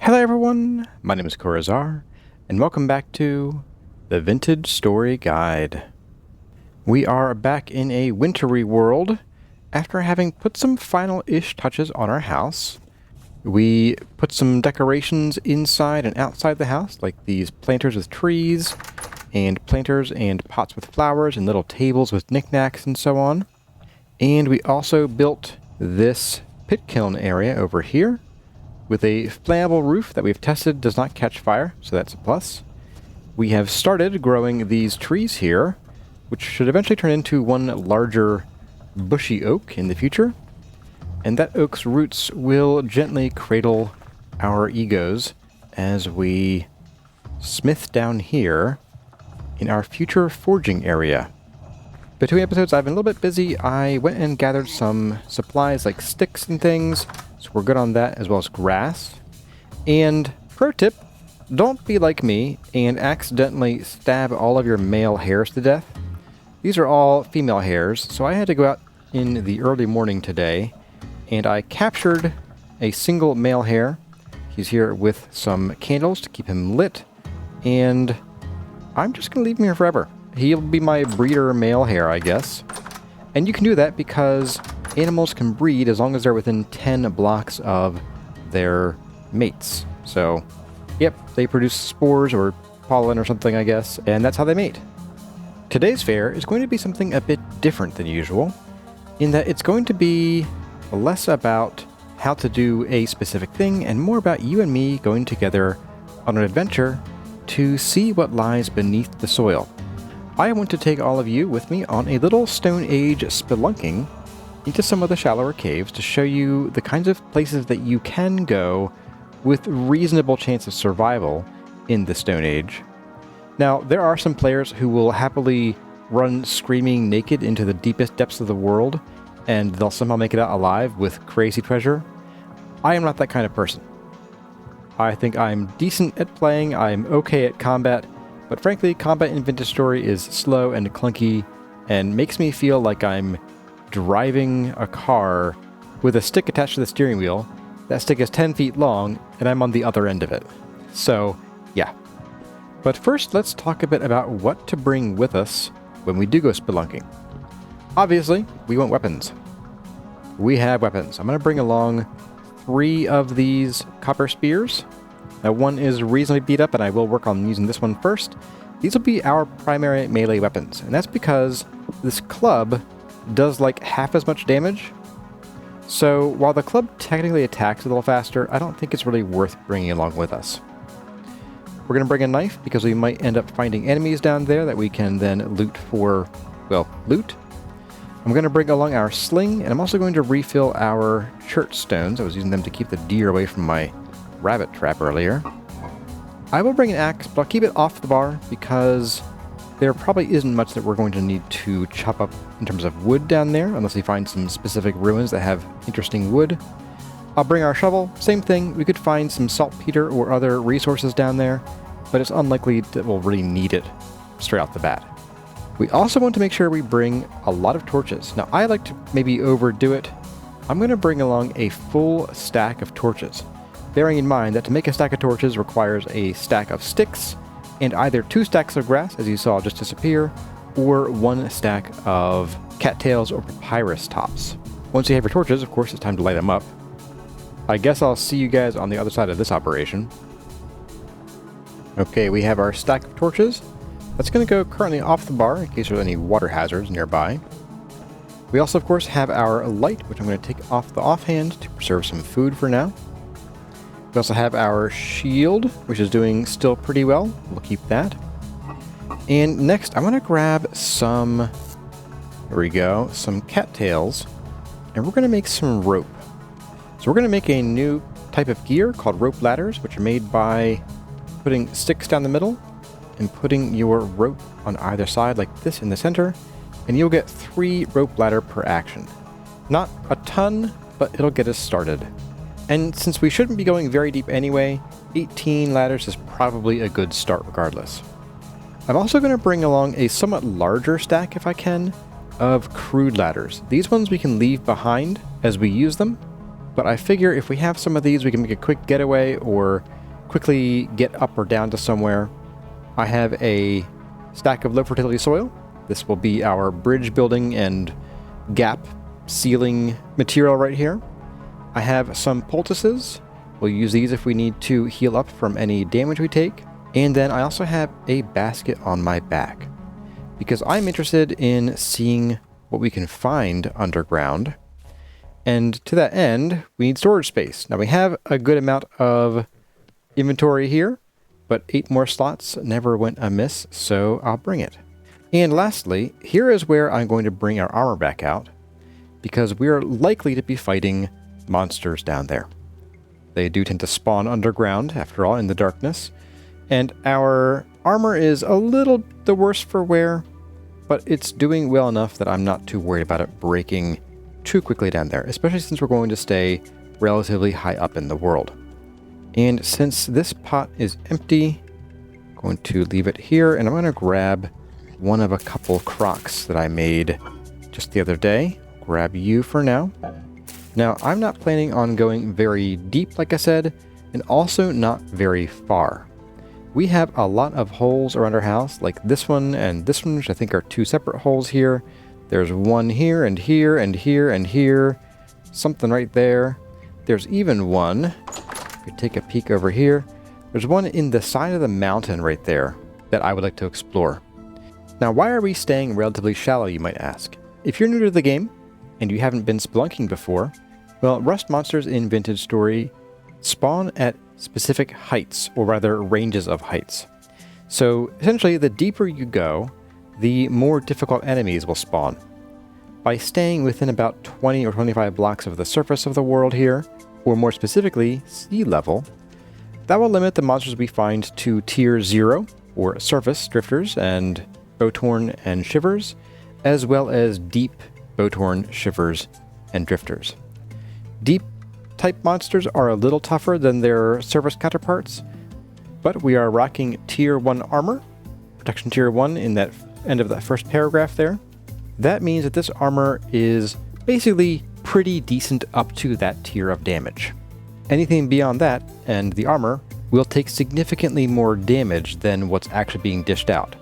Hello everyone, my name is Corazar, and welcome back to the Vintage Story Guide. We are back in a wintry world after having put some final-ish touches on our house. We put some decorations inside and outside the house, like these planters with trees, and planters and pots with flowers, and little tables with knickknacks and so on. And we also built this pit kiln area over here, with a flammable roof that we've tested does not catch fire, so that's a plus. We have started growing these trees here, which should eventually turn into one larger bushy oak in the future. And that oak's roots will gently cradle our egos as we smith down here in our future forging area. Between episodes, I've been a little bit busy. I went and gathered some supplies like sticks and things, so we're good on that, as well as grass. And pro tip, don't be like me and accidentally stab all of your male hares to death. These are all female hares, so I had to go out in the early morning today, and I captured a single male hare. He's here with some candles to keep him lit, and I'm just going to leave him here forever. He'll be my breeder male hare, I guess. And you can do that because animals can breed as long as they're within 10 blocks of their mates. So, yep, they produce spores or pollen or something, I guess, and that's how they mate. Today's fair is going to be something a bit different than usual, in that it's going to be less about how to do a specific thing and more about you and me going together on an adventure to see what lies beneath the soil. I want to take all of you with me on a little Stone Age spelunking into some of the shallower caves to show you the kinds of places that you can go with reasonable chance of survival in the Stone Age. Now, there are some players who will happily run screaming naked into the deepest depths of the world, and they'll somehow make it out alive with crazy treasure. I am not that kind of person. I think I'm decent at playing, I'm okay at combat, but frankly, combat in Vintage Story is slow and clunky, and makes me feel like I'm driving a car with a stick attached to the steering wheel. That stick is 10 feet long, and I'm on the other end of it. So, yeah. But first, let's talk a bit about what to bring with us when we do go spelunking. Obviously, we want weapons. We have weapons. I'm going to bring along 3 of these copper spears. Now, one is reasonably beat up, and I will work on using this one first. These will be our primary melee weapons, and that's because this club does like half as much damage. So while the club technically attacks a little faster, I don't think it's really worth bringing along with us. We're going to bring a knife because we might end up finding enemies down there that we can then loot for, well, loot. I'm going to bring along our sling, and I'm also going to refill our church stones. I was using them to keep the deer away from my rabbit trap earlier. I will bring an axe, but I'll keep it off the bar because there probably isn't much that we're going to need to chop up in terms of wood down there, unless we find some specific ruins that have interesting wood. I'll bring our shovel, same thing, we could find some saltpeter or other resources down there, but it's unlikely that we'll really need it straight off the bat. We also want to make sure we bring a lot of torches. Now, I like to maybe overdo it. I'm going to bring along a full stack of torches, bearing in mind that to make a stack of torches requires a stack of sticks, and either 2 stacks of grass, as you saw just disappear, or 1 stack of cattails or papyrus tops. Once you have your torches, of course, it's time to light them up. I guess I'll see you guys on the other side of this operation. Okay, we have our stack of torches. That's going to go currently off the bar in case there's any water hazards nearby. We also, of course, have our light, which I'm going to take off the offhand to preserve some food for now. We also have our shield, which is doing still pretty well. We'll keep that. And next, I'm going to grab some, there we go, some cattails, and we're going to make some rope. So we're going to make a new type of gear called rope ladders, which are made by putting sticks down the middle and putting your rope on either side like this in the center, and you'll get 3 rope ladder per action. Not a ton, but it'll get us started. And since we shouldn't be going very deep anyway, 18 ladders is probably a good start regardless. I'm also going to bring along a somewhat larger stack, if I can, of crude ladders. These ones we can leave behind as we use them, but I figure if we have some of these, we can make a quick getaway or quickly get up or down to somewhere. I have a stack of low fertility soil. This will be our bridge building and gap sealing material right here. I have some poultices. We'll use these if we need to heal up from any damage we take. And then I also have a basket on my back because I'm interested in seeing what we can find underground. And to that end, we need storage space. Now we have a good amount of inventory here, but 8 more slots never went amiss, so I'll bring it. And lastly, here is where I'm going to bring our armor back out, because we are likely to be fighting monsters down there. They do tend to spawn underground, after all, in the darkness, and our armor is a little the worse for wear, but it's doing well enough that I'm not too worried about it breaking too quickly down there, especially since we're going to stay relatively high up in the world. And since this pot is empty, I'm going to leave it here, and I'm going to grab one of a couple crocks that I made just the other day. Grab you for now. Now, I'm not planning on going very deep, like I said, and also not very far. We have a lot of holes around our house, like this one and this one, which I think are 2 separate holes here. There's one here and here and here and here. Something right there. There's even one. Take a peek over here. There's one in the side of the mountain right there that I would like to explore. Now, why are we staying relatively shallow, you might ask? If you're new to the game and you haven't been spelunking before, well, rust monsters in Vintage Story spawn at specific heights, or rather ranges of heights. So essentially, the deeper you go, the more difficult enemies will spawn. By staying within about 20 or 25 blocks of the surface of the world here, or more specifically, sea level, that will limit the monsters we find to tier 0, or surface drifters and bowtorn and shivers, as well as deep bowtorn, shivers, and drifters. Deep type monsters are a little tougher than their surface counterparts, but we are rocking tier 1 armor, protection tier 1 in that end of that first paragraph there. That means that this armor is basically pretty decent up to that tier of damage. Anything beyond that, and the armor, will take significantly more damage than what's actually being dished out.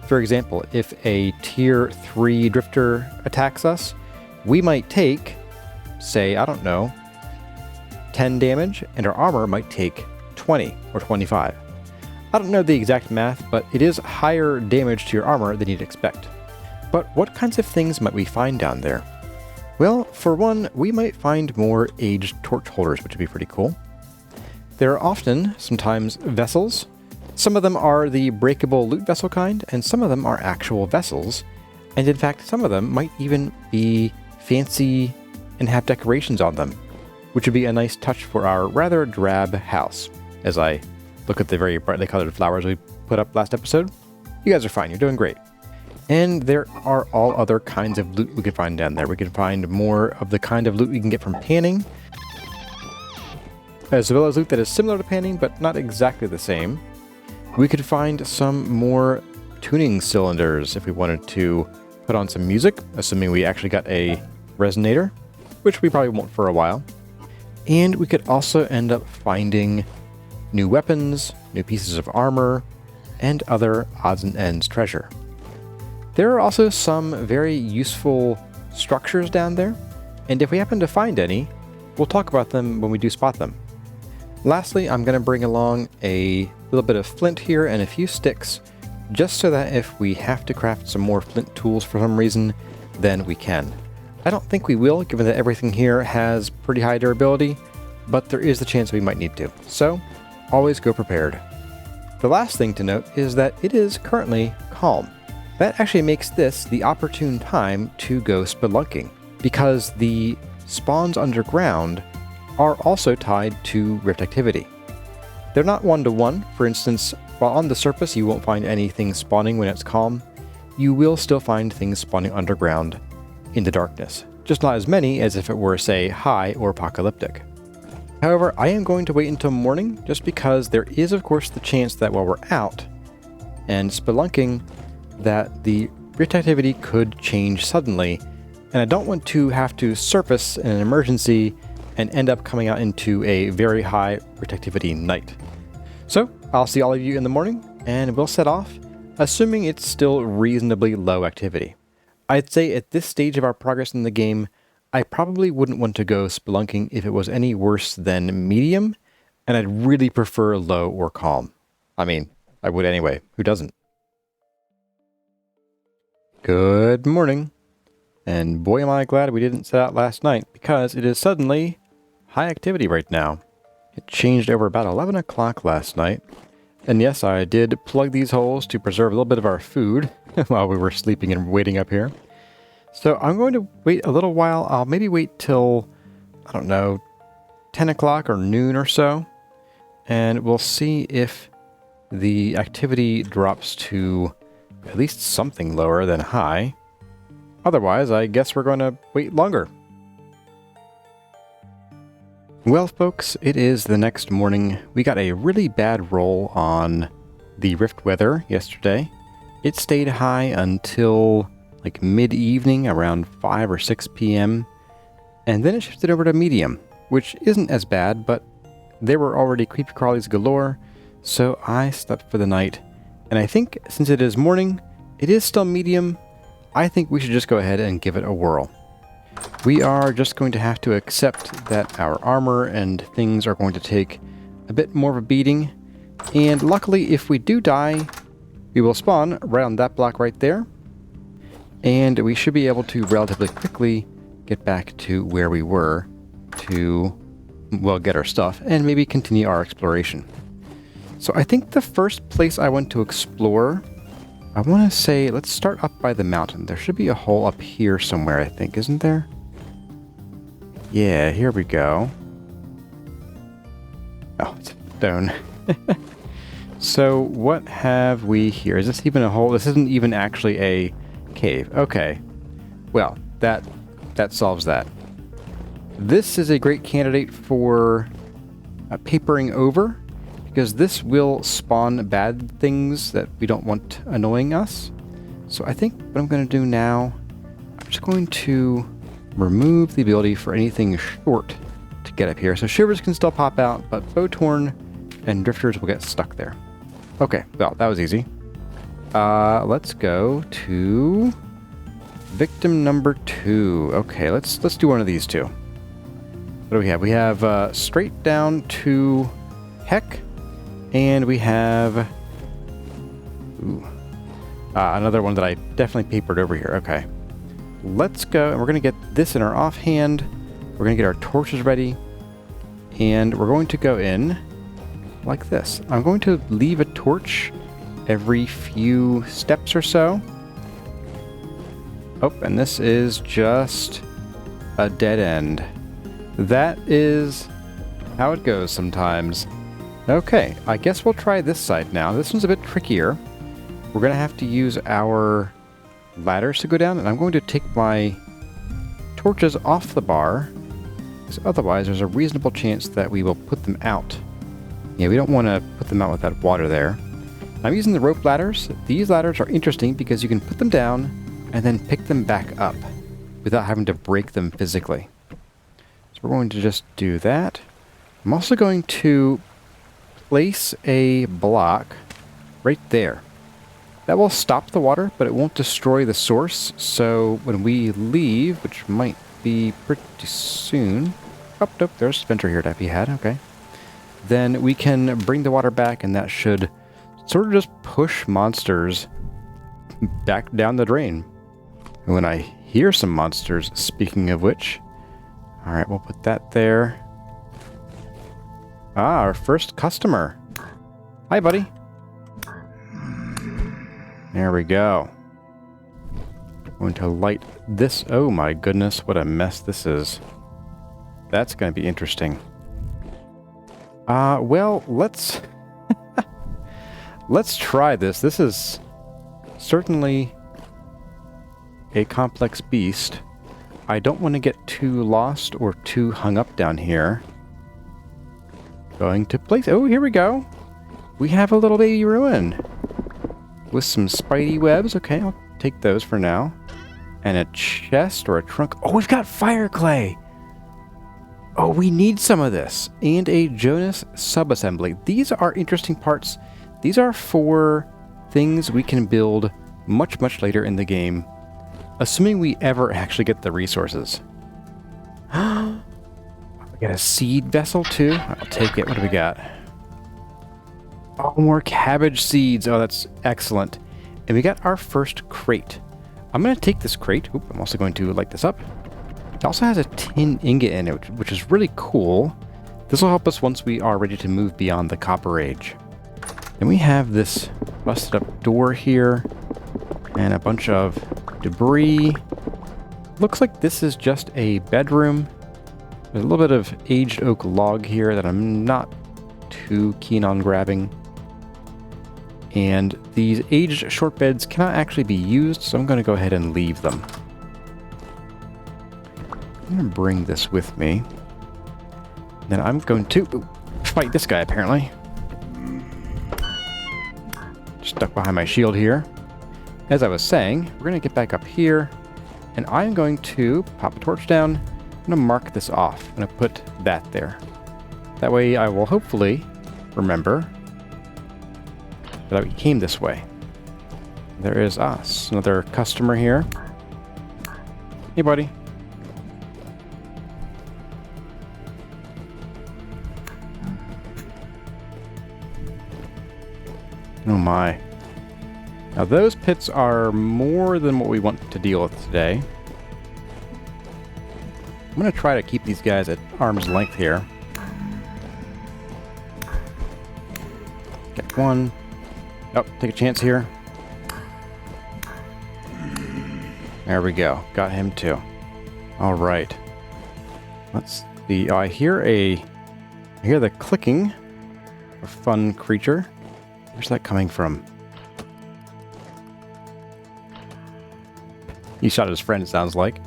For example, if a tier 3 drifter attacks us, we might take, say, I don't know, 10 damage, and our armor might take 20 or 25. I don't know the exact math, but it is higher damage to your armor than you'd expect. But what kinds of things might we find down there? Well, for one, we might find more aged torch holders, which would be pretty cool. There are often, sometimes, vessels. Some of them are the breakable loot vessel kind, and some of them are actual vessels. And in fact, some of them might even be fancy and have decorations on them, which would be a nice touch for our rather drab house. As I look at the very brightly colored flowers we put up last episode, you guys are fine, you're doing great. And there are all other kinds of loot we can find down there. We can find more of the kind of loot we can get from panning, as well as loot that is similar to panning, but not exactly the same. We could find some more tuning cylinders if we wanted to put on some music, assuming we actually got a resonator, which we probably won't for a while. And we could also end up finding new weapons, new pieces of armor, and other odds and ends treasure. There are also some very useful structures down there, and if we happen to find any, we'll talk about them when we do spot them. Lastly, I'm going to bring along a little bit of flint here and a few sticks, just so that if we have to craft some more flint tools for some reason, then we can. I don't think we will, given that everything here has pretty high durability, but there is the chance we might need to, so always go prepared. The last thing to note is that it is currently calm. That actually makes this the opportune time to go spelunking, because the spawns underground are also tied to rift activity. They're not one-to-one. For instance, while on the surface you won't find anything spawning when it's calm, you will still find things spawning underground in the darkness. Just not as many as if it were, say, high or apocalyptic. However, I am going to wait until morning, just because there is of course the chance that while we're out and spelunking, that the rift activity could change suddenly, and I don't want to have to surface in an emergency and end up coming out into a very high rift activity night. So, I'll see all of you in the morning, and we'll set off, assuming it's still reasonably low activity. I'd say at this stage of our progress in the game, I probably wouldn't want to go spelunking if it was any worse than medium, and I'd really prefer low or calm. I mean, I would anyway. Who doesn't? Good morning. And boy am I glad we didn't set out last night, because it is suddenly high activity right now. It changed over about 11 o'clock last night. And yes, I did plug these holes to preserve a little bit of our food while we were sleeping and waiting up here. So I'm going to wait a little while. I'll maybe wait till, I don't know, 10 o'clock or noon or so. And we'll see if the activity drops to at least something lower than high. Otherwise, I guess we're going to wait longer. Well, folks, it is the next morning. We got a really bad roll on the Rift weather yesterday. It stayed high until like mid-evening, around 5 or 6 p.m. And then it shifted over to medium, which isn't as bad, but there were already creepy crawlies galore, so I slept for the night. And I think since it is morning, it is still medium, I think we should just go ahead and give it a whirl. We are just going to have to accept that our armor and things are going to take a bit more of a beating. And luckily, if we do die, we will spawn right on that block right there. And we should be able to relatively quickly get back to where we were to, well, get our stuff and maybe continue our exploration. So I think the first place I want to explore, I want to say, let's start up by the mountain. There should be a hole up here somewhere, I think, isn't there? Yeah, here we go. Oh, it's stone. So what have we here? Is this even a hole? This isn't even actually a cave. Okay. Well, that solves that. This is a great candidate for papering over, because this will spawn bad things that we don't want annoying us. So I think what I'm going to do now, I'm just going to remove the ability for anything short to get up here. So shivers can still pop out, but bowtorn and drifters will get stuck there. Okay, well, that was easy. Let's go to victim number 2. Okay, let's do one of these two. What do we have? We have straight down to heck. And we have another one that I definitely papered over here. Okay. Let's go, and we're going to get this in our offhand. We're going to get our torches ready. And we're going to go in like this. I'm going to leave a torch every few steps or so. Oh, and this is just a dead end. That is how it goes sometimes. Okay, I guess we'll try this side now. This one's a bit trickier. We're going to have to use our ladders to go down, and I'm going to take my torches off the bar, because otherwise there's a reasonable chance that we will put them out. Yeah, we don't want to put them out with that water there. I'm using the rope ladders. These ladders are interesting because you can put them down and then pick them back up without having to break them physically. So we're going to just do that. I'm also going to place a block right there. That will stop the water, but it won't destroy the source. So when we leave, which might be pretty soon. Oh, nope, there's Venture here to be had. Okay. Then we can bring the water back, and that should sort of just push monsters back down the drain. And when I hear some monsters, speaking of which, all right, we'll put that there. Ah, our first customer. Hi, buddy. There we go. I'm going to light this. Oh my goodness, what a mess this is. That's going to be interesting. Well, let's let's try this. This is certainly a complex beast. I don't want to get too lost or too hung up down here. Going to place... Oh, here we go. We have a little baby ruin with some spidey webs. Okay, I'll take those for now. And a chest or a trunk. Oh, we've got fire clay. Oh, we need some of this. And a Jonas subassembly. These are interesting parts. These are for things we can build much, much later in the game. Assuming we ever actually get the resources. We got a seed vessel too. I'll take it. What do we got? Oh, more cabbage seeds. Oh, that's excellent. And we got our first crate. I'm going to take this crate. Oop, I'm also going to light this up. It also has a tin ingot in it, which is really cool. This will help us once we are ready to move beyond the Copper Age. Then we have this busted up door here and a bunch of debris. Looks like this is just a bedroom. There's a little bit of aged oak log here that I'm not too keen on grabbing. And these aged short beds cannot actually be used, so I'm going to go ahead and leave them. I'm going to bring this with me. Then I'm going to fight this guy, apparently. Stuck behind my shield here. As I was saying, we're going to get back up here, and I'm going to pop a torch down. I'm going to mark this off. I'm going to put that there. That way I will hopefully remember that we came this way. There is us, another customer here. Hey, buddy. Oh my. Now those pits are more than what we want to deal with today. I'm going to try to keep these guys at arm's length here. Get one. Oh, take a chance here. There we go. Got him too. All right. Let's see. Oh, I hear the clicking of a fun creature. Where's that coming from? He shot his friend, it sounds like.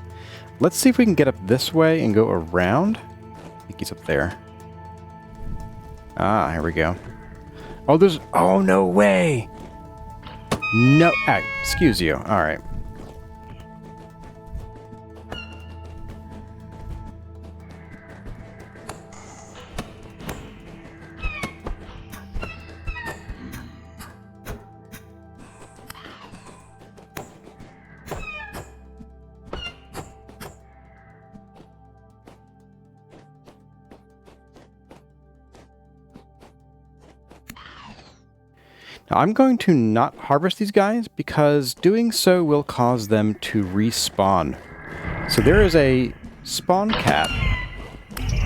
Let's see if we can get up this way and go around. I think he's up there. Ah, here we go. Oh, there's... Oh, no way! No... Ah, excuse you. All right. Now, I'm going to not harvest these guys because doing so will cause them to respawn. So there is a spawn cap,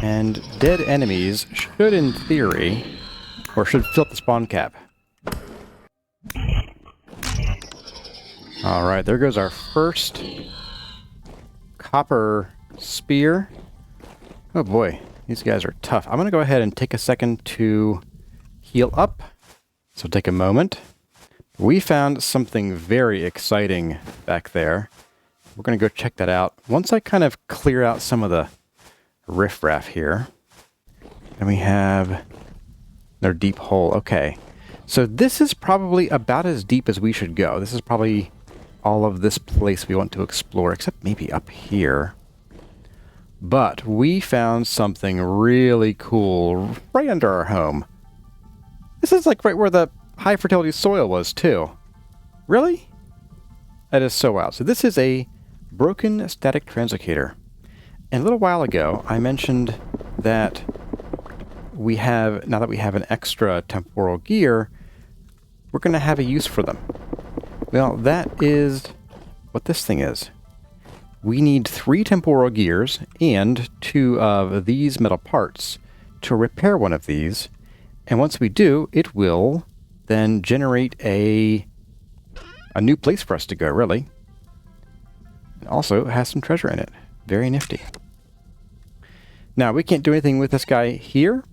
and dead enemies should, in theory, or should fill up the spawn cap. Alright, there goes our first copper spear. Oh boy, these guys are tough. I'm going to go ahead and take a second to heal up. So take a moment. We found something very exciting back there. We're going to go check that out. Once I kind of clear out some of the riffraff here. And we have another deep hole. Okay. So this is probably about as deep as we should go. This is probably all of this place we want to explore, except maybe up here. But we found something really cool right under our home. This is like right where the high fertility soil was, too. Really? That is so wild. So this is a broken static translocator. And a little while ago, I mentioned that we have, now that we have an extra temporal gear, we're going to have a use for them. Well, that is what this thing is. We need 3 temporal gears and 2 of these metal parts to repair one of these. And once we do, it will then generate a new place for us to go, really. And also, it has some treasure in it. Very nifty. Now, we can't do anything with this guy here,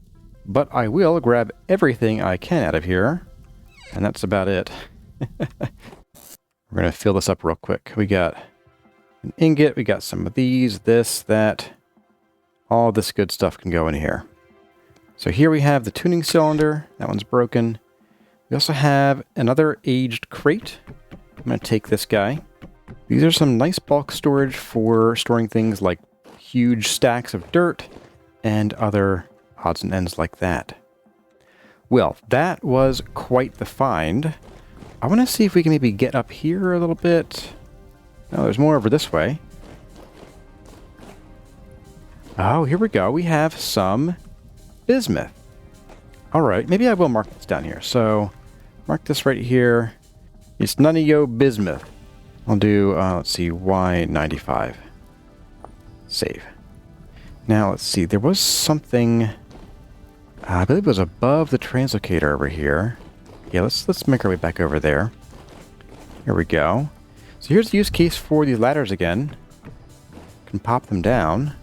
but I will grab everything I can out of here. And that's about it. We're going to fill this up real quick. We got an ingot, we got some of these, this, that. All this good stuff can go in here. So here we have the tuning cylinder. That one's broken. We also have another aged crate. I'm going to take this guy. These are some nice bulk storage for storing things like huge stacks of dirt and other odds and ends like that. Well, that was quite the find. I want to see if we can maybe get up here a little bit. Oh, there's more over this way. Oh, here we go. We have some bismuth. All right, maybe I will mark this down here. So, mark this right here. It's none of yo bismuth. I'll do, let's see, Y95. Save. Now, let's see. There was something, I believe it was above the translocator over here. Yeah, let's make our way back over there. Here we go. So here's the use case for the ladders again. Can pop them down.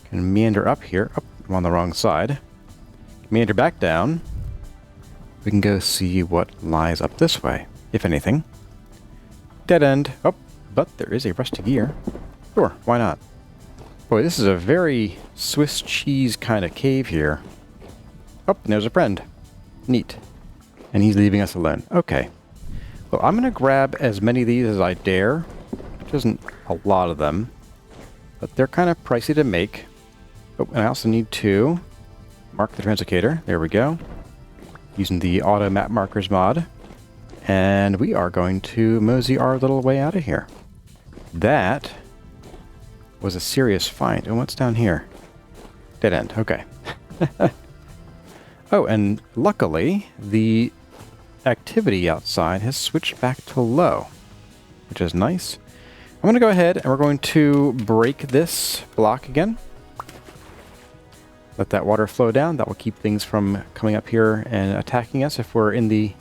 Can meander up here. Oh, I'm on the wrong side. Meander back down. We can go see what lies up this way, if anything. Dead end. Oh, but there is a rusty gear. Sure, why not? Boy, this is a very Swiss cheese kind of cave here. Oh, and there's a friend. Neat. And he's leaving us alone. Okay. Well, I'm going to grab as many of these as I dare. Which isn't a lot of them. But they're kind of pricey to make. Oh, and I also need to mark the translocator. There we go. Using the auto map markers mod. And we are going to mosey our little way out of here. That was a serious find. And what's down here? Dead end. Okay. Oh, and luckily, the activity outside has switched back to low, which is nice. I'm going to go ahead and we're going to break this block again. Let that water flow down. That will keep things from coming up here and attacking us if we're in the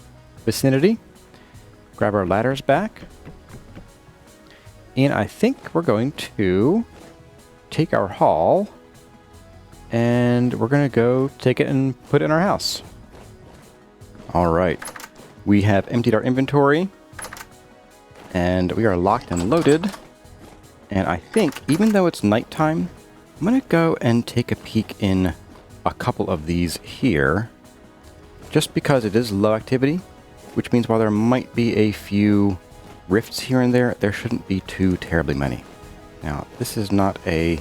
vicinity. Grab our ladders back. And I think we're going to take our haul and we're going to go take it and put it in our house. All right. We have emptied our inventory and we are locked and loaded. And I think even though it's nighttime, I'm going to go and take a peek in a couple of these here, just because it is low activity, which means while there might be a few rifts here and there, there shouldn't be too terribly many. Now, this is not a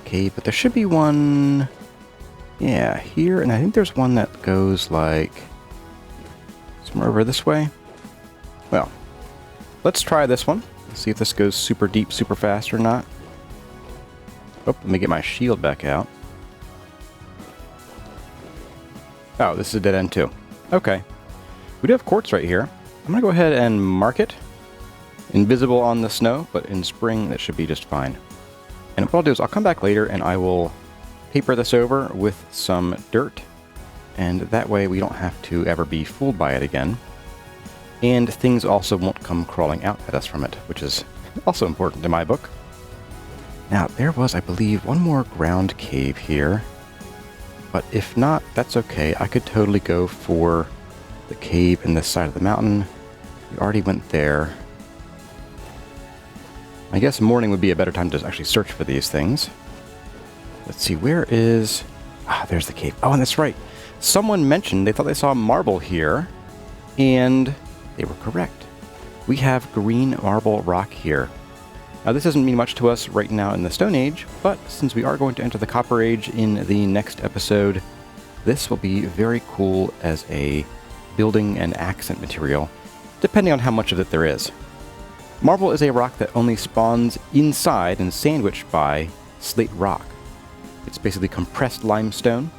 cave, but there should be one, yeah, here, and I think there's one that goes like somewhere over this way. Well, let's try this one. See if this goes super deep, super fast or not. Oh, let me get my shield back out. Oh, this is a dead end too. Okay. We do have quartz right here. I'm going to go ahead and mark it. Invisible on the snow, but in spring that should be just fine. And what I'll do is I'll come back later and I will paper this over with some dirt. And that way we don't have to ever be fooled by it again. And things also won't come crawling out at us from it, which is also important in my book. Now, there was, I believe, one more ground cave here. But if not, that's okay. I could totally go for the cave in this side of the mountain. We already went there. I guess morning would be a better time to actually search for these things. Let's see, where is... Ah, there's the cave. Oh, and that's right. Someone mentioned they thought they saw marble here, and they were correct. We have green marble rock here. Now, this doesn't mean much to us right now in the Stone Age, but since we are going to enter the Copper Age in the next episode, this will be very cool as a building and accent material, depending on how much of it there is. Marble is a rock that only spawns inside and sandwiched by slate rock. It's basically compressed limestone,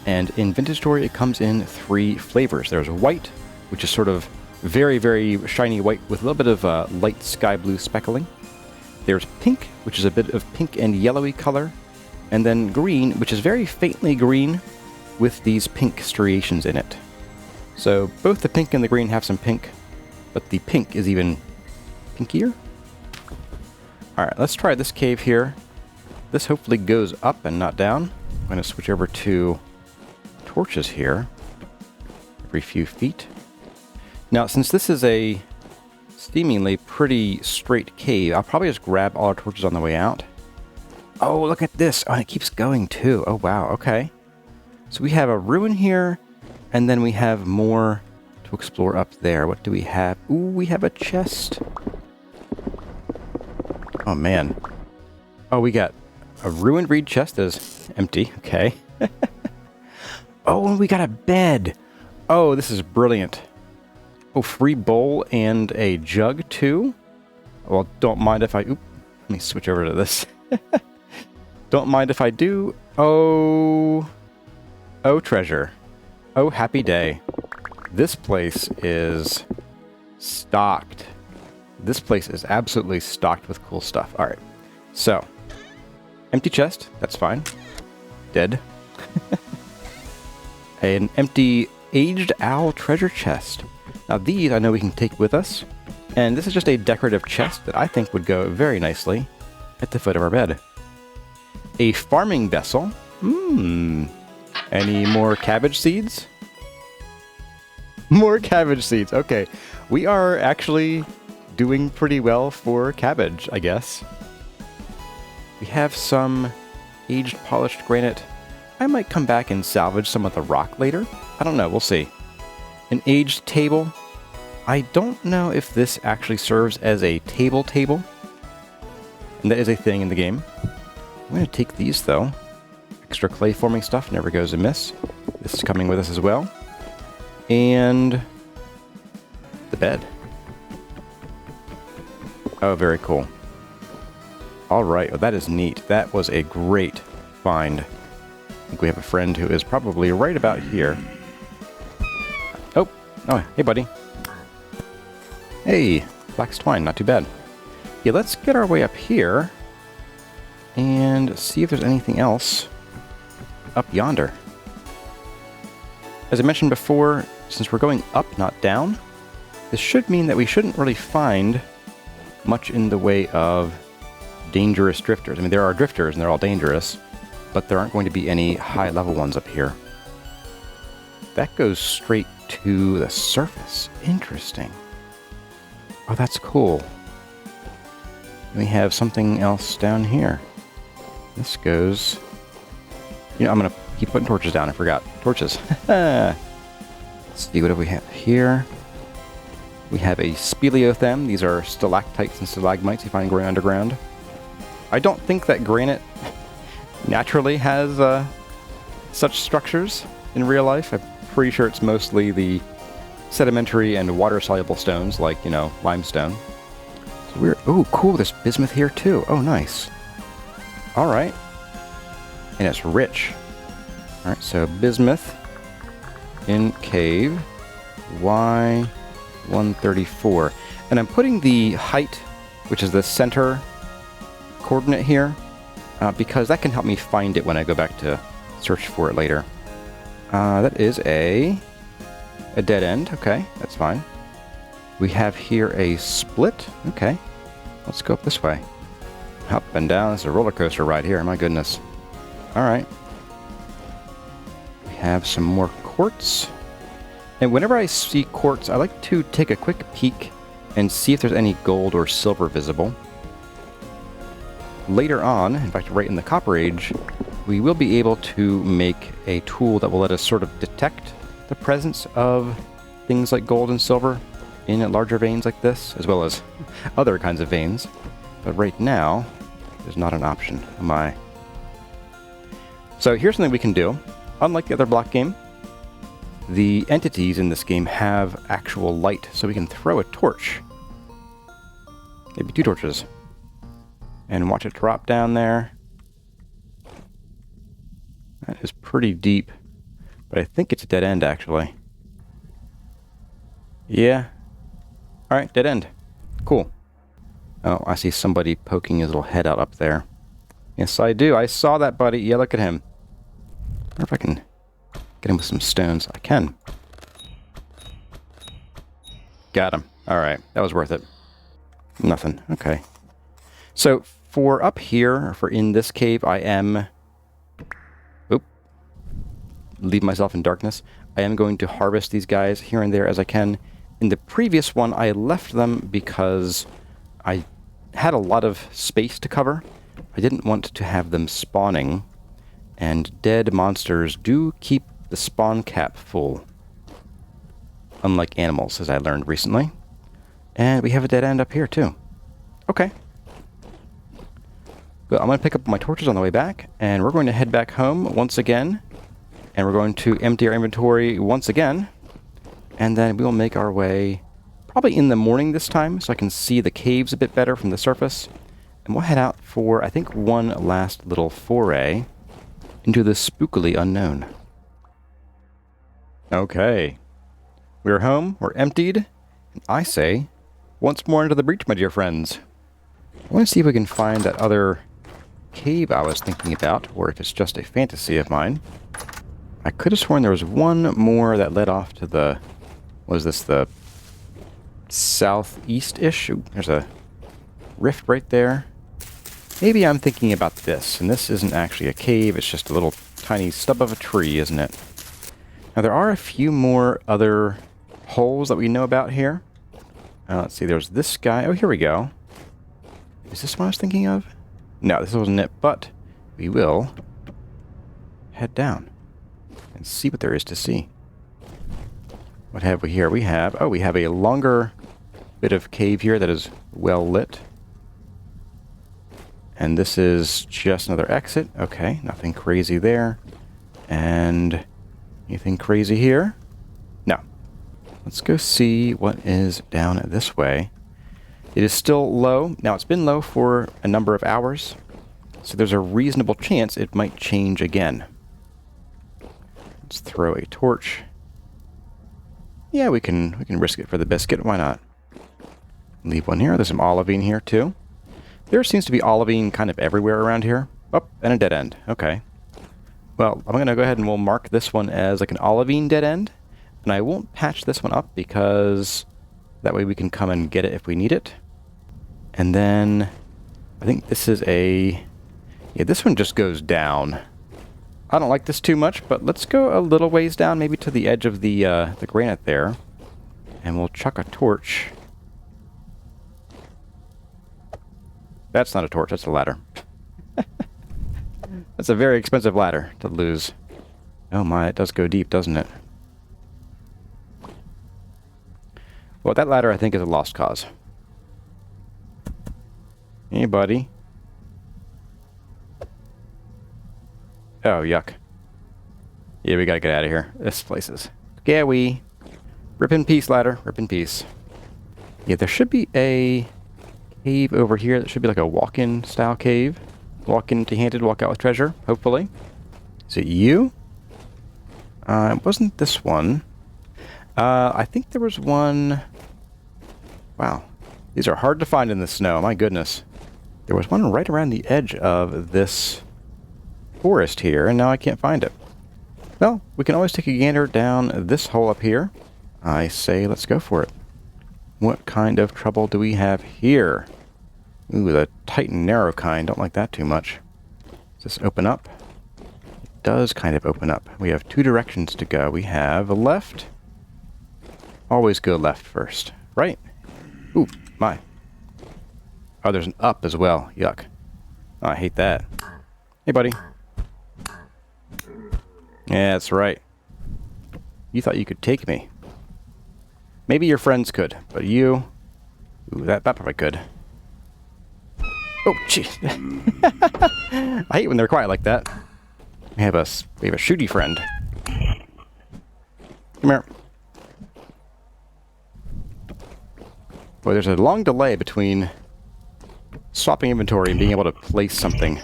and in Vintage Story it comes in 3 flavors. There's white, which is sort of very, very shiny white with a little bit of light sky blue speckling. There's pink, which is a bit of pink and yellowy color, and then green, which is very faintly green with these pink striations in it. So both the pink and the green have some pink, but the pink is even pinkier. Alright, let's try this cave here. This hopefully goes up and not down. I'm going to switch over to torches here every few feet. Now, since this is a seemingly pretty straight cave, I'll probably just grab all our torches on the way out. Oh, look at this. Oh, and it keeps going too. Oh, wow. Okay. So we have a ruin here, and then we have more to explore up there. What do we have? Ooh, we have a chest. Oh, man. Oh, we got A ruined reed chest is empty. Okay. Oh, and we got a bed. Oh, this is brilliant. Oh, free bowl and a jug too. Well, don't mind if I... Oop, let me switch over to this. Don't mind if I do. Oh... Oh, treasure. Oh, happy day. This place is stocked. This place is absolutely stocked with cool stuff. All right. So, empty chest. That's fine. Dead. An empty aged owl treasure chest. Now, these I know we can take with us. And this is just a decorative chest that I think would go very nicely at the foot of our bed. A farming vessel. Any more cabbage seeds? More cabbage seeds. Okay. We are actually doing pretty well for cabbage, I guess. We have some aged polished granite. I might come back and salvage some of the rock later. I don't know. We'll see. An aged table. I don't know if this actually serves as a table. And that is a thing in the game. I'm going to take these, though. Extra clay forming stuff never goes amiss. This is coming with us as well. And the bed. Oh, very cool. All right. Oh, that is neat. That was a great find. I think we have a friend who is probably right about here. Oh, hey, buddy. Hey, flax twine. Not too bad. Yeah, let's get our way up here and see if there's anything else up yonder. As I mentioned before, since we're going up, not down, this should mean that we shouldn't really find much in the way of dangerous drifters. I mean, there are drifters and they're all dangerous, but there aren't going to be any high-level ones up here. That goes straight to the surface. Interesting. Oh, that's cool. We have something else down here. This goes... You know, I'm going to keep putting torches down. I forgot. Torches. Let's see, what do we have here? We have a speleothem. These are stalactites and stalagmites you find growing underground. I don't think that granite naturally has such structures in real life. I'm pretty sure it's mostly the sedimentary and water-soluble stones, like, you know, limestone. So we're... Oh, cool. There's bismuth here, too. Oh, nice. All right. And it's rich. All right, so bismuth in cave Y134. And I'm putting the height, which is the center coordinate here, because that can help me find it when I go back to search for it later. That is a dead end. Okay, that's fine. We have here a split. Okay, let's go up this way. Up and down. This is a roller coaster ride here. My goodness. All right. We have some more quartz. And whenever I see quartz, I like to take a quick peek and see if there's any gold or silver visible. Later on, in fact, right in the Copper Age, we will be able to make a tool that will let us sort of detect the presence of things like gold and silver in larger veins like this, as well as other kinds of veins. But right now, there's not an option. Oh my. So here's something we can do. Unlike the other block game, the entities in this game have actual light, so we can throw a torch. Maybe 2 torches. And watch it drop down there. That is pretty deep. But I think it's a dead end, actually. Yeah. Alright, dead end. Cool. Oh, I see somebody poking his little head out up there. Yes, I do. I saw that, buddy. Yeah, look at him. I wonder if I can get him with some stones. I can. Got him. Alright, that was worth it. Nothing. Okay. So, for up here, for in this cave, I am... Oop. Leave myself in darkness. I am going to harvest these guys here and there as I can. In the previous one, I left them because I had a lot of space to cover. I didn't want to have them spawning. And dead monsters do keep the spawn cap full. Unlike animals, as I learned recently. And we have a dead end up here, too. Okay. But I'm going to pick up my torches on the way back, and we're going to head back home once again. And we're going to empty our inventory once again. And then we'll make our way probably in the morning this time, so I can see the caves a bit better from the surface. And we'll head out for, I think, one last little foray into the spookily unknown. Okay. We're home, we're emptied, and I say, once more into the breach, my dear friends. I want to see if we can find that other cave I was thinking about, or if it's just a fantasy of mine. I could have sworn there was one more that led off to the... Was this the southeast-ish? Ooh, there's a rift right there. Maybe I'm thinking about this, and this isn't actually a cave, it's just a little tiny stub of a tree, isn't it? Now, there are a few more other holes that we know about here. Let's see, there's this guy. Oh, here we go. Is this what I was thinking of? No, this wasn't it, but we will head down and see what there is to see. What have we here? We have a longer bit of cave here that is well lit. And this is just another exit. Okay, nothing crazy there. And anything crazy here? No. Let's go see what is down this way. It is still low. Now, it's been low for a number of hours, so there's a reasonable chance it might change again. Let's throw a torch. Yeah, we can risk it for the biscuit. Why not? Leave one here. There's some olivine here, too. There seems to be olivine kind of everywhere around here. Oh, and a dead end. Okay. Well, I'm going to go ahead and we'll mark this one as like an olivine dead end. And I won't patch this one up because that way we can come and get it if we need it. And then I think this is a... Yeah, this one just goes down. I don't like this too much, but let's go a little ways down, maybe to the edge of the granite there. And we'll chuck a torch. That's not a torch, that's a ladder. That's a very expensive ladder to lose. Oh my, it does go deep, doesn't it? Well, that ladder I think is a lost cause. Hey, buddy. Oh, yuck. Yeah, we gotta get out of here. This place is scary. Rip in peace, ladder. Rip in peace. Yeah, there should be a cave over here. That should be like a walk-in style cave. Walk in empty-handed, walk out with treasure, hopefully. Is it you? It wasn't this one. I think there was one... Wow. These are hard to find in the snow, my goodness. There was one right around the edge of this forest here, and now I can't find it. Well, we can always take a gander down this hole up here. I say let's go for it. What kind of trouble do we have here? Ooh, the tight and narrow kind. Don't like that too much. Does this open up? It does kind of open up. We have two directions to go. We have a left. Always go left first, right? Ooh, my. Oh, there's an up as well. Yuck. Oh, I hate that. Hey, buddy. Yeah, that's right. You thought you could take me. Maybe your friends could, but you... Ooh, that probably could. Oh, gee. I hate when they're quiet like that. We have a shooty friend. Come here. Boy, there's a long delay between swapping inventory and being able to place something.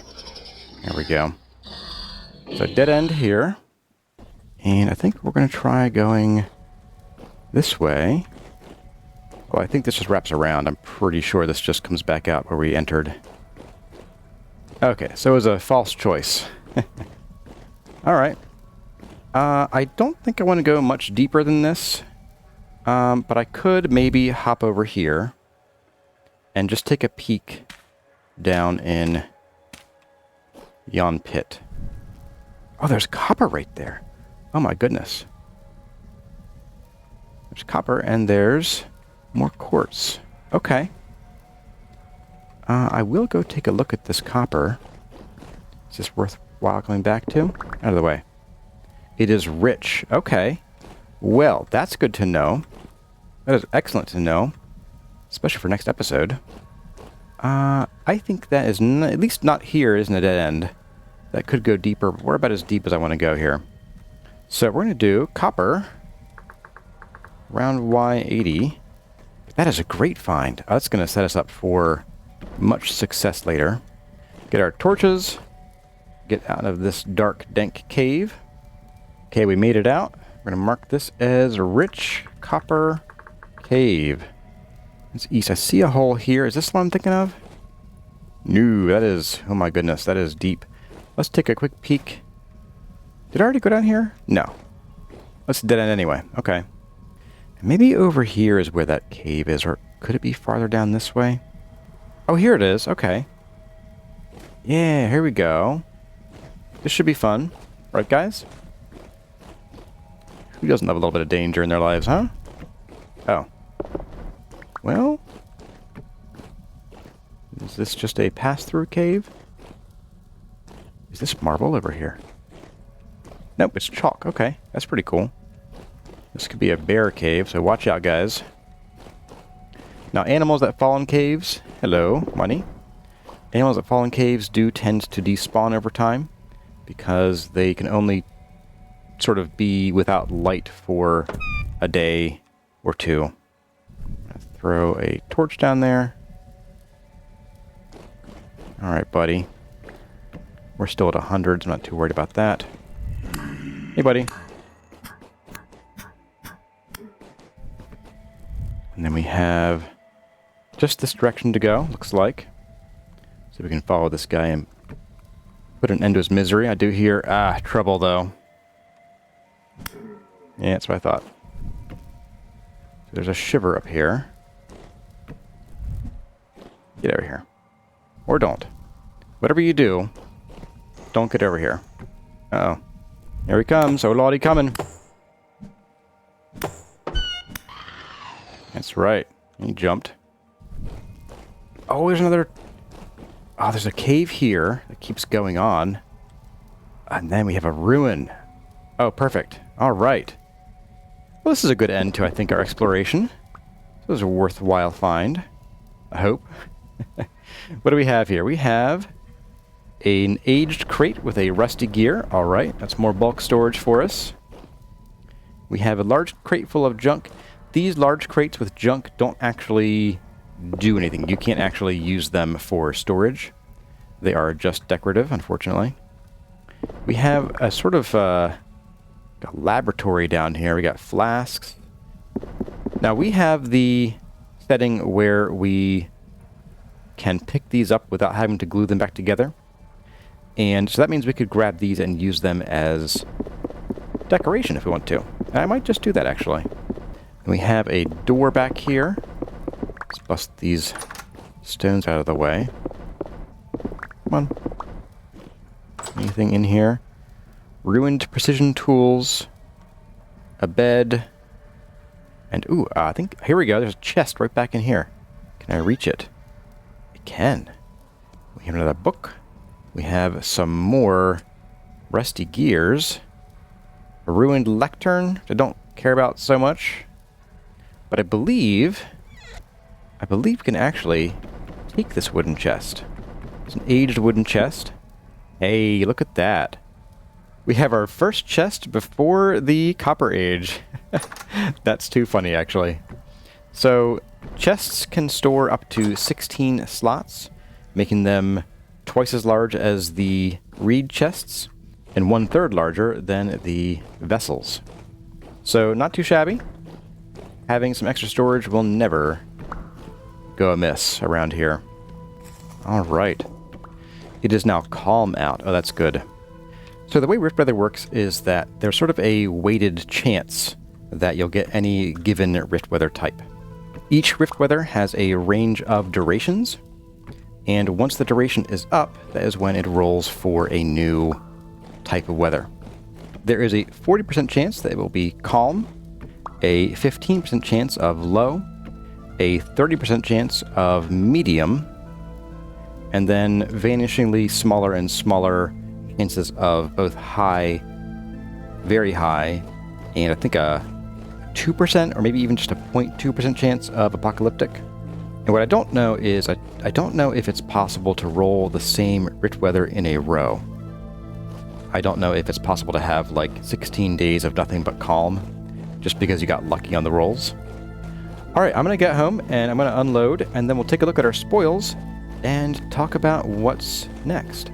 There we go. So dead end here. And I think we're going to try going this way. Oh, I think this just wraps around. I'm pretty sure this just comes back out where we entered. Okay, so it was a false choice. Alright. I don't think I want to go much deeper than this. But I could maybe hop over here and just take a peek down in yon pit. Oh, there's copper right there. Oh my goodness. There's copper and there's more quartz. Okay. I will go take a look at this copper. Is this worthwhile going back to? Out of the way. It is rich. Okay. Well, that's good to know. That is excellent to know. Especially for next episode. I think that is, at least not here, isn't a dead end. That could go deeper, but we're about as deep as I want to go here. So we're going to do copper around Y80. That is a great find. That's going to set us up for much success later. Get our torches. Get out of this dark, dank cave. Okay, we made it out. We're going to mark this as Rich Copper Cave. It's east. I see a hole here. Is this what I'm thinking of? No, that is... Oh my goodness, that is deep. Let's take a quick peek. Did I already go down here? No. Let's dead end anyway. Okay. Maybe over here is where that cave is, or could it be farther down this way? Oh, here it is. Okay. Yeah, here we go. This should be fun. Right, guys? Who doesn't have a little bit of danger in their lives, huh? Oh. Well... Is this just a pass-through cave? Is this marble over here? Nope, it's chalk. Okay, that's pretty cool. This could be a bear cave, so watch out, guys. Now, animals that fall in caves... Hello, money. Animals that fall in caves do tend to despawn over time, because they can only sort of be without light for a day or two. Let's throw a torch down there. Alright, buddy. We're still at 100, so I'm not too worried about that. Hey, buddy. And then we have just this direction to go, looks like. So we can follow this guy and put an end to his misery. I do hear, trouble, though. Yeah, that's what I thought. So there's a shiver up here. Get over here. Or don't. Whatever you do, don't get over here. Uh-oh. Here he comes. Oh, lordy, coming. That's right. He jumped. Oh, there's another... Oh, there's a cave here that keeps going on. And then we have a ruin. Oh, perfect. All right. Well, this is a good end to, I think, our exploration. This was a worthwhile find. I hope. What do we have here? We have an aged crate with a rusty gear. All right, that's more bulk storage for us. We have a large crate full of junk. These large crates with junk don't actually do anything. You can't actually use them for storage. They are just decorative, unfortunately. We have a sort of a laboratory down here. We got flasks. Now we have the setting where we can pick these up without having to glue them back together. And so that means we could grab these and use them as decoration if we want to. And I might just do that, actually. And we have a door back here. Let's bust these stones out of the way. Come on. Anything in here? Ruined precision tools. A bed. And, ooh, I think... Here we go. There's a chest right back in here. Can I reach it? I can. We have another book. We have some more rusty gears. A ruined lectern, which I don't care about so much. But I believe we can actually take this wooden chest. It's an aged wooden chest. Hey, look at that. We have our first chest before the Copper Age. That's too funny, actually. So, chests can store up to 16 slots, making them twice as large as the reed chests, and 1/3 larger than the vessels. So, not too shabby. Having some extra storage will never go amiss around here. Alright. It is now calm out. Oh, that's good. So the way Rift Weather works is that there's sort of a weighted chance that you'll get any given Rift Weather type. Each Rift Weather has a range of durations, and once the duration is up, that is when it rolls for a new type of weather. There is a 40% chance that it will be calm, a 15% chance of low, a 30% chance of medium, and then vanishingly smaller and smaller chances of both high, very high, and I think a 2% or maybe even just a 0.2% chance of apocalyptic. And what I don't know is, I don't know if it's possible to roll the same rich weather in a row. I don't know if it's possible to have like 16 days of nothing but calm, just because you got lucky on the rolls. Alright, I'm going to get home and I'm going to unload, and then we'll take a look at our spoils and talk about what's next.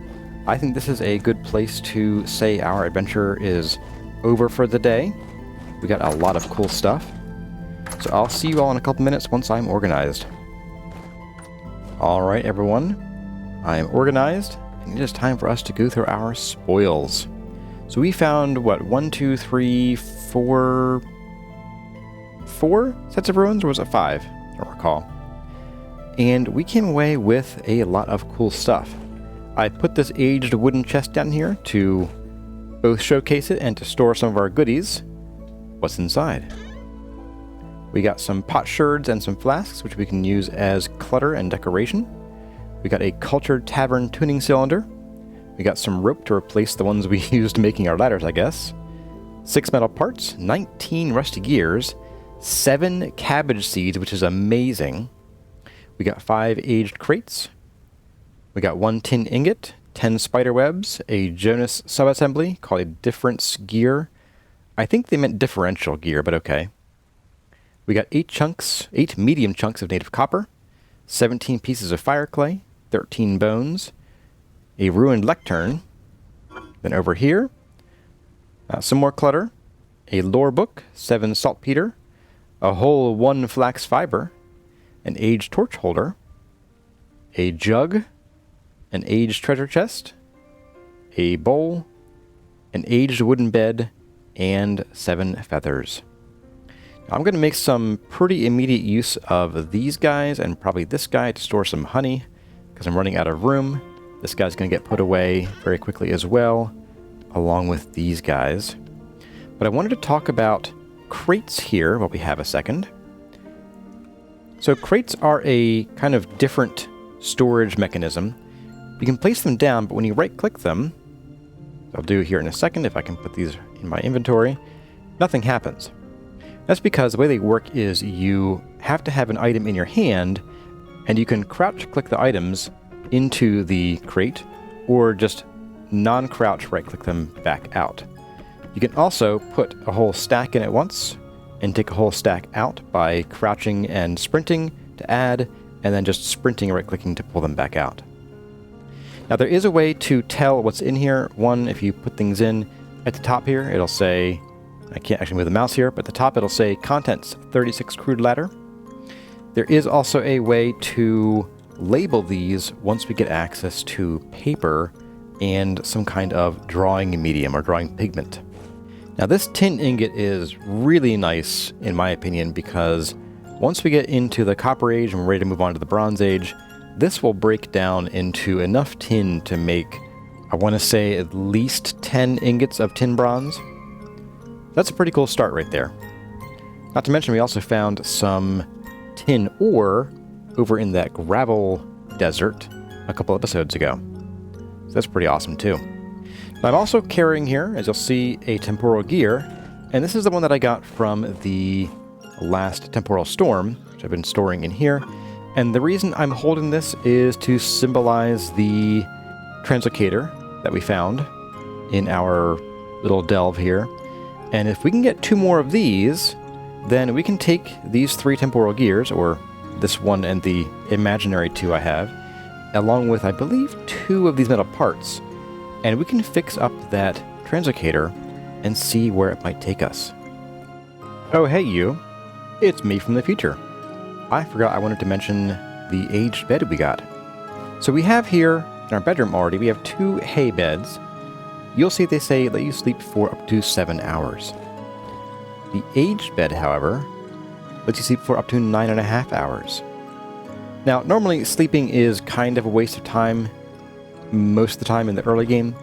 I think this is a good place to say our adventure is over for the day. We got a lot of cool stuff. So I'll see you all in a couple minutes once I'm organized. Alright everyone, I am organized, and it is time for us to go through our spoils. So we found, what, 1, 2, 3, 4 sets of ruins, or was it 5? I don't recall. And we came away with a lot of cool stuff. I put this aged wooden chest down here to both showcase it and to store some of our goodies. What's inside? We got some potsherds and some flasks, which we can use as clutter and decoration. We got a cultured tavern tuning cylinder. We got some rope to replace the ones we used making our ladders, I guess. 6 metal parts, 19 rusty gears, 7 cabbage seeds, which is amazing. We got 5 aged crates. We got 1 tin ingot, 10 spider webs, a Jonas subassembly called a difference gear. I think they meant differential gear, but okay. We got 8 medium chunks of native copper, 17 pieces of fire clay, 13 bones, a ruined lectern. Then over here, some more clutter, a lore book, 7 saltpeter, a whole 1 flax fiber, an aged torch holder, a jug, an aged treasure chest, a bowl, an aged wooden bed, and 7 feathers. I'm going to make some pretty immediate use of these guys and probably this guy to store some honey, because I'm running out of room. This guy's going to get put away very quickly as well, along with these guys. But I wanted to talk about crates here while we have a second. So crates are a kind of different storage mechanism. You can place them down, but when you right-click them, I'll do here in a second if I can put these in my inventory, nothing happens. That's because the way they work is you have to have an item in your hand, and you can crouch-click the items into the crate, or just non-crouch right-click them back out. You can also put a whole stack in at once, and take a whole stack out by crouching and sprinting to add, and then just sprinting and right-clicking to pull them back out. Now there is a way to tell what's in here. One, if you put things in at the top here, it'll say, I can't actually move the mouse here, but at the top it'll say contents 36 crude ladder. There is also a way to label these once we get access to paper and some kind of drawing medium or drawing pigment. Now this tin ingot is really nice in my opinion, because once we get into the Copper Age and we're ready to move on to the Bronze Age, this will break down into enough tin to make, I want to say, at least 10 ingots of tin bronze. That's a pretty cool start right there. Not to mention we also found some tin ore over in that gravel desert a couple episodes ago. So that's pretty awesome too. Now I'm also carrying here, as you'll see, a temporal gear, and this is the one that I got from the last temporal storm, which I've been storing in here. And the reason I'm holding this is to symbolize the translocator that we found in our little delve here. And if we can get 2 more of these, then we can take these 3 temporal gears, or this one and the imaginary 2 I have, along with, I believe, 2 of these metal parts, and we can fix up that translocator and see where it might take us. Oh hey you, it's me from the future. I forgot I wanted to mention the aged bed we got. So we have here, in our bedroom already, we have 2 hay beds. You'll see they say let you sleep for up to 7 hours. The aged bed, however, lets you sleep for up to 9.5 hours. Now, normally sleeping is kind of a waste of time most of the time in the early game,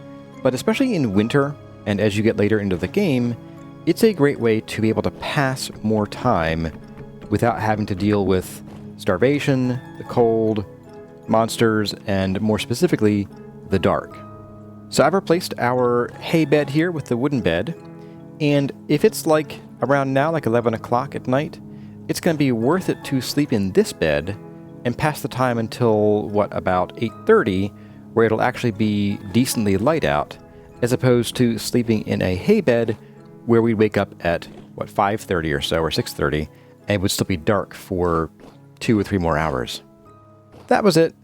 but especially in winter and as you get later into the game, it's a great way to be able to pass more time without having to deal with starvation, the cold, monsters, and more specifically, the dark. So I've replaced our hay bed here with the wooden bed, and if it's like around now, like 11 o'clock at night, it's going to be worth it to sleep in this bed and pass the time until, about 8:30, where it'll actually be decently light out, as opposed to sleeping in a hay bed where we'd wake up at, 5:30 or so, or 6:30, and it would still be dark for 2 or 3 more hours. That was it.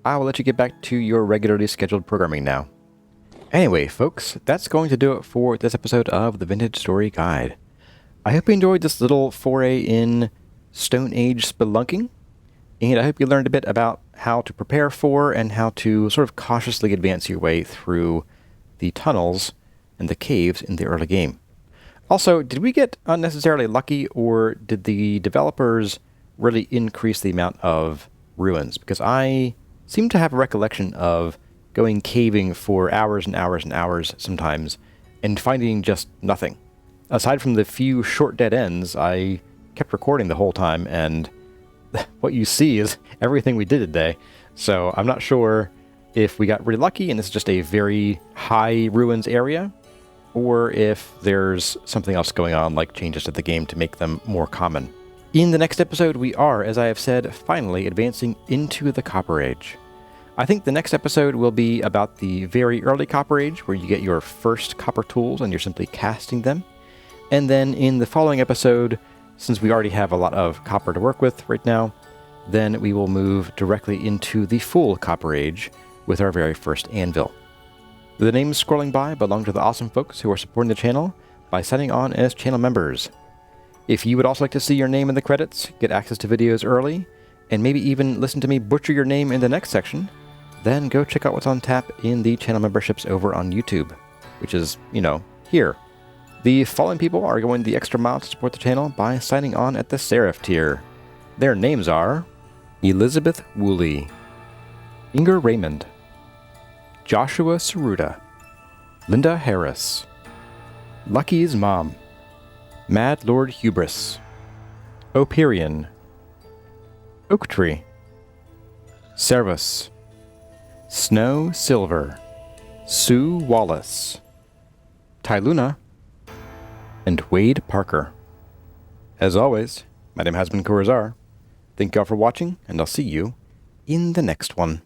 I will let you get back to your regularly scheduled programming now. Anyway, folks, that's going to do it for this episode of the Vintage Story Guide. I hope you enjoyed this little foray in Stone Age spelunking, and I hope you learned a bit about how to prepare for and how to sort of cautiously advance your way through the tunnels and the caves in the early game. Also, did we get unnecessarily lucky, or did the developers really increase the amount of ruins? Because I seem to have a recollection of going caving for hours and hours and hours sometimes and finding just nothing. Aside from the few short dead ends, I kept recording the whole time, and what you see is everything we did today. So I'm not sure if we got really lucky and this is just a very high ruins area, or if there's something else going on, like changes to the game to make them more common. In the next episode, we are, as I have said, finally advancing into the Copper Age. I think the next episode will be about the very early Copper Age, where you get your first copper tools and you're simply casting them. And then in the following episode, since we already have a lot of copper to work with right now, then we will move directly into the full Copper Age with our very first anvil. The names scrolling by belong to the awesome folks who are supporting the channel by signing on as channel members. If you would also like to see your name in the credits, get access to videos early, and maybe even listen to me butcher your name in the next section, then go check out what's on tap in the channel memberships over on YouTube, which is, here. The following people are going the extra mile to support the channel by signing on at the Seraph tier. Their names are Elizabeth Woolley, Inger Raymond, Joshua Saruda, Linda Harris, Lucky's Mom, Mad Lord Hubris, Operion, Oaktree, Servus, Snow Silver, Sue Wallace, Tyluna, and Wade Parker. As always, my name has been Corazar. Thank you all for watching, and I'll see you in the next one.